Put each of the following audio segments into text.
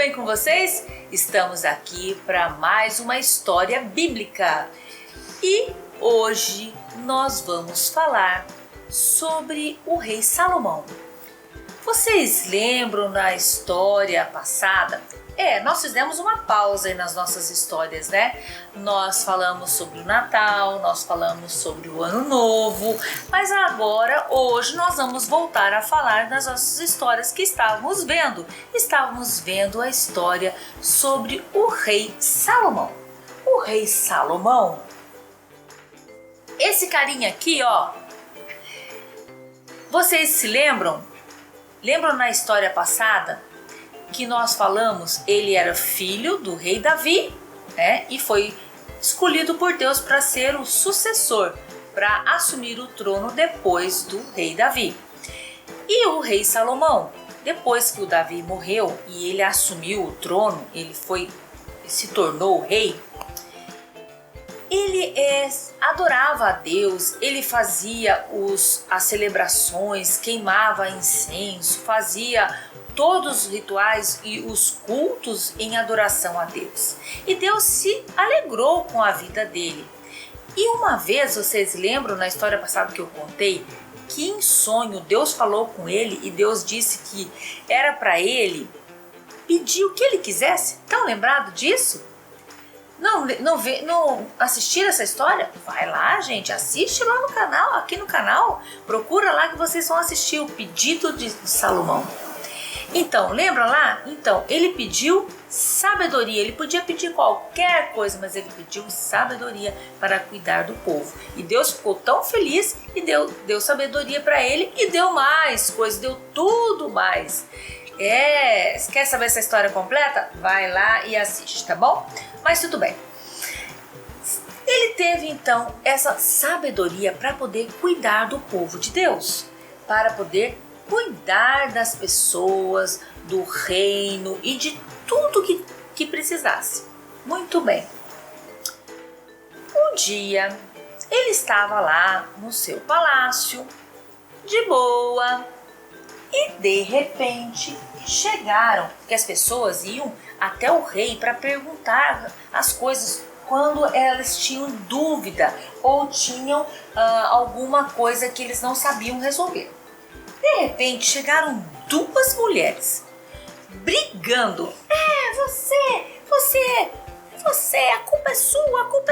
bem com vocês? Estamos aqui para mais uma história bíblica e hoje nós vamos falar sobre o rei Salomão. Vocês lembram da história passada? Nós fizemos uma pausa aí nas nossas histórias, né? Nós falamos sobre o Natal, nós falamos sobre o Ano Novo, mas agora, hoje, nós vamos voltar a falar das nossas histórias que estávamos vendo. Estávamos vendo a história sobre o rei Salomão. O rei Salomão, esse carinha aqui, ó, vocês se lembram? Lembram na história passada que nós falamos, ele era filho do rei Davi, né? E foi escolhido por Deus para ser o sucessor, para assumir o trono depois do rei Davi. E o rei Salomão, depois que o Davi morreu e ele assumiu o trono, se tornou rei, ele adorava a Deus, ele fazia as celebrações, queimava incenso, fazia todos os rituais e os cultos em adoração a Deus. E Deus se alegrou com a vida dele. E uma vez, vocês lembram na história passada que eu contei, que em sonho Deus falou com ele e Deus disse que era para ele pedir o que ele quisesse? Estão lembrados disso? Não assistiram essa história? Vai lá, gente, assiste lá no canal, aqui no canal. Procura lá que vocês vão assistir o pedido de Salomão. Então, lembra lá? Então, ele pediu sabedoria. Ele podia pedir qualquer coisa, mas ele pediu sabedoria para cuidar do povo. E Deus ficou tão feliz e deu sabedoria para ele e deu mais coisas, deu tudo mais. Quer saber essa história completa? Vai lá e assiste, tá bom? Mas tudo bem. Ele teve então essa sabedoria para poder cuidar do povo de Deus, para poder cuidar das pessoas, do reino e de tudo que precisasse. Muito bem. Um dia, ele estava lá no seu palácio, de boa, e de repente chegaram, que as pessoas iam até o rei para perguntar as coisas quando elas tinham dúvida ou tinham alguma coisa que eles não sabiam resolver. De repente chegaram duas mulheres brigando. Você, a culpa é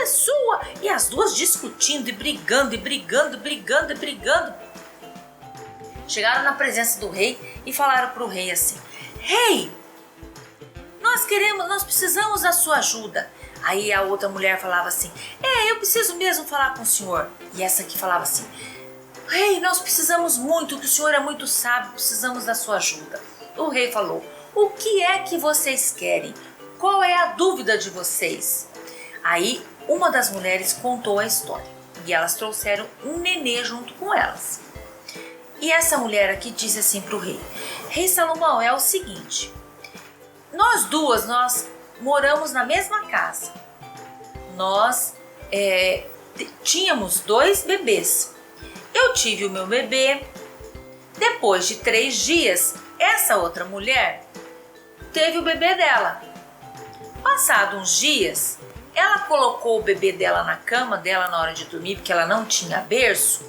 sua. E as duas discutindo e brigando. Chegaram na presença do rei e falaram para o rei assim: Rei, nós precisamos da sua ajuda. Aí a outra mulher falava assim: eu preciso mesmo falar com o senhor. E essa aqui falava assim: Rei, nós precisamos muito, que o senhor é muito sábio, precisamos da sua ajuda. O rei falou: o que é que vocês querem? Qual é a dúvida de vocês? Aí uma das mulheres contou a história e elas trouxeram um nenê junto com elas. E essa mulher aqui disse assim para o rei: Rei Salomão, é o seguinte, nós duas, nós moramos na mesma casa. Nós tínhamos 2 bebês. Eu tive o meu bebê. Depois de 3 dias, essa outra mulher teve o bebê dela. Passados uns dias, ela colocou o bebê dela na cama dela na hora de dormir, porque ela não tinha berço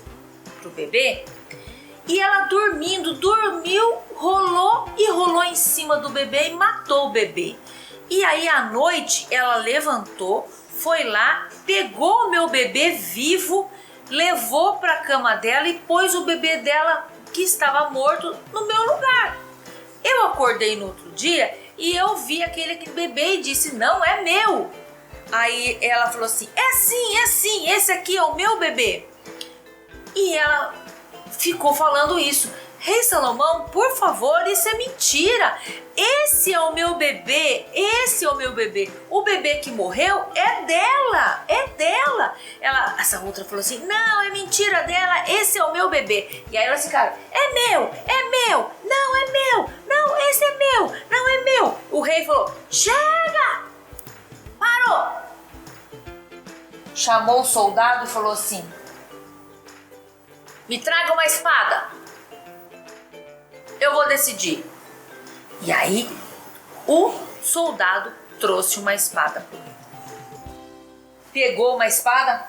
para o bebê. E ela dormiu, rolou em cima do bebê e matou o bebê. E aí à noite ela levantou, foi lá, pegou o meu bebê vivo, levou para a cama dela e pôs o bebê dela que estava morto no meu lugar. Eu acordei no outro dia e eu vi aquele bebê e disse: não, é meu. Aí ela falou assim: é sim, esse aqui é o meu bebê. E ela ficou falando isso: Rei Salomão, por favor, isso é mentira. Esse é o meu bebê. O bebê que morreu é dela. Essa outra falou assim: não, é mentira dela, esse é o meu bebê. E aí elas ficaram: é meu, não é meu, não, esse é meu, não é meu. O rei falou: chega, parou. Chamou o soldado e falou assim: me traga uma espada. Eu vou decidir. E aí o soldado trouxe uma espada para o rei. Pegou uma espada,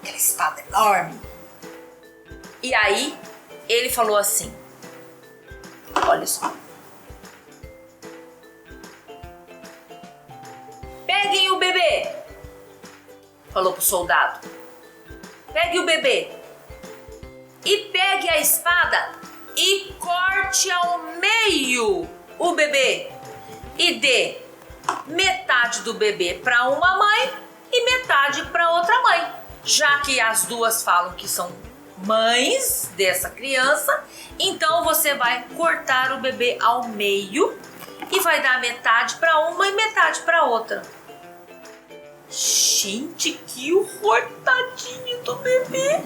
aquela espada enorme. E aí ele falou assim, olha só. Peguem o bebê, falou pro soldado. Pegue o bebê e pegue a espada e corte ao meio o bebê e dê metade do bebê para uma mãe e metade para outra mãe. Já que as duas falam que são mães dessa criança, então você vai cortar o bebê ao meio e vai dar metade para uma e metade para outra. Gente, que horror, tadinho do bebê.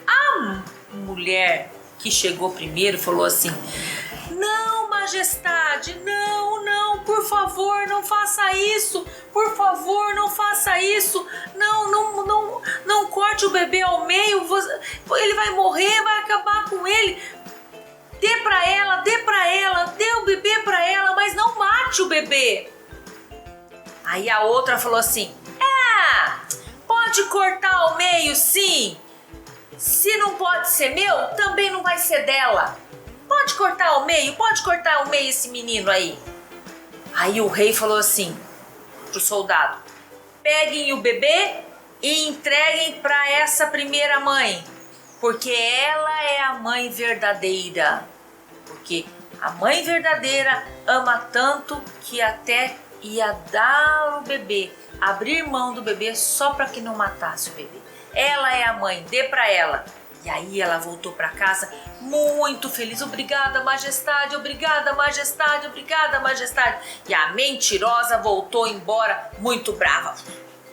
A mulher que chegou primeiro falou assim: não, majestade, não, por favor, não faça isso, por favor, não faça isso, não corte o bebê ao meio, ele vai morrer, vai acabar com ele. Dê pra ela, dê o bebê pra ela, mas não mate o bebê. Aí a outra falou assim: pode cortar ao meio sim. Se não pode ser meu, também não vai ser dela. Pode cortar ao meio esse menino aí. Aí o rei falou assim pro soldado: peguem o bebê e entreguem para essa primeira mãe, porque ela é a mãe verdadeira. Porque a mãe verdadeira ama tanto que até ia dar o bebê, abrir mão do bebê só para que não matasse o bebê. Ela é a mãe, dê para ela. E aí ela voltou para casa muito feliz. Obrigada, majestade, obrigada, majestade, obrigada, majestade. E a mentirosa voltou embora muito brava,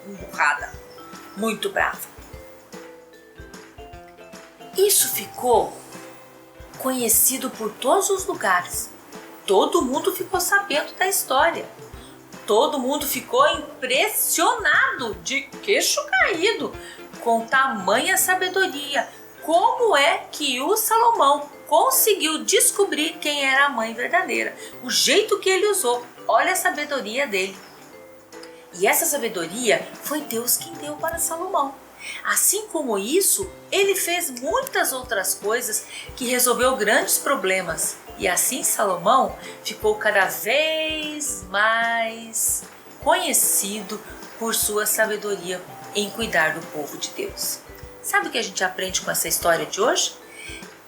emburrada, muito brava. Isso ficou conhecido por todos os lugares. Todo mundo ficou sabendo da história. Todo mundo ficou impressionado, de queixo caído, com tamanha sabedoria. Como é que o Salomão conseguiu descobrir quem era a mãe verdadeira? O jeito que ele usou, olha a sabedoria dele. E essa sabedoria foi Deus quem deu para Salomão. Assim como isso, ele fez muitas outras coisas que resolveu grandes problemas. E assim Salomão ficou cada vez mais conhecido por sua sabedoria em cuidar do povo de Deus. Sabe o que a gente aprende com essa história de hoje?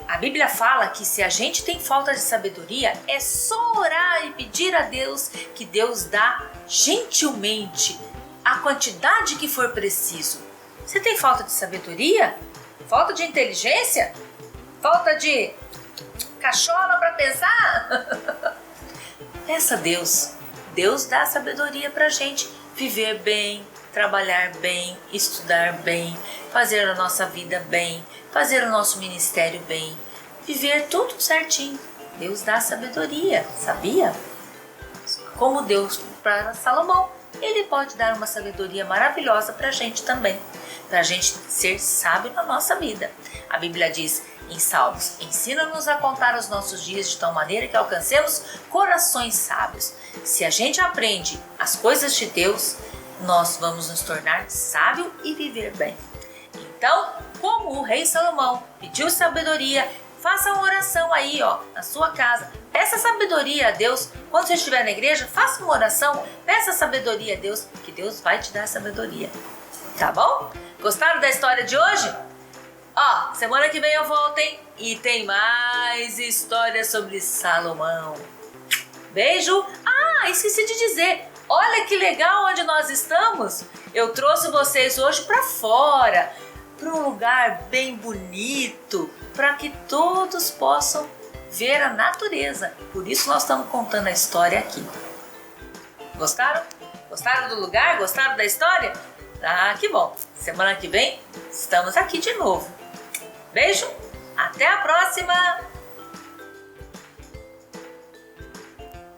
A Bíblia fala que se a gente tem falta de sabedoria, é só orar e pedir a Deus que Deus dá gentilmente a quantidade que for preciso. Você tem falta de sabedoria? Falta de inteligência? Falta de cachola para pensar? Peça a Deus. Deus dá sabedoria para a gente viver bem, trabalhar bem, estudar bem, fazer a nossa vida bem, fazer o nosso ministério bem, viver tudo certinho. Deus dá sabedoria, sabia? Como Deus para Salomão, ele pode dar uma sabedoria maravilhosa para a gente também, para a gente ser sábio na nossa vida. A Bíblia diz em Salmos: ensina-nos a contar os nossos dias de tal maneira que alcancemos corações sábios. Se a gente aprende as coisas de Deus, nós vamos nos tornar sábios e viver bem. Então, como o rei Salomão pediu sabedoria, faça uma oração aí, na sua casa. Peça sabedoria a Deus. Quando você estiver na igreja, faça uma oração, peça sabedoria a Deus, que Deus vai te dar sabedoria. Tá bom? Gostaram da história de hoje? Semana que vem eu volto, hein? E tem mais histórias sobre Salomão. Beijo! Esqueci de dizer, olha que legal onde nós estamos. Eu trouxe vocês hoje para fora, para um lugar bem bonito, para que todos possam ver a natureza. Por isso nós estamos contando a história aqui. Gostaram? Gostaram do lugar? Gostaram da história? Que bom! Semana que vem estamos aqui de novo. Beijo, até a próxima!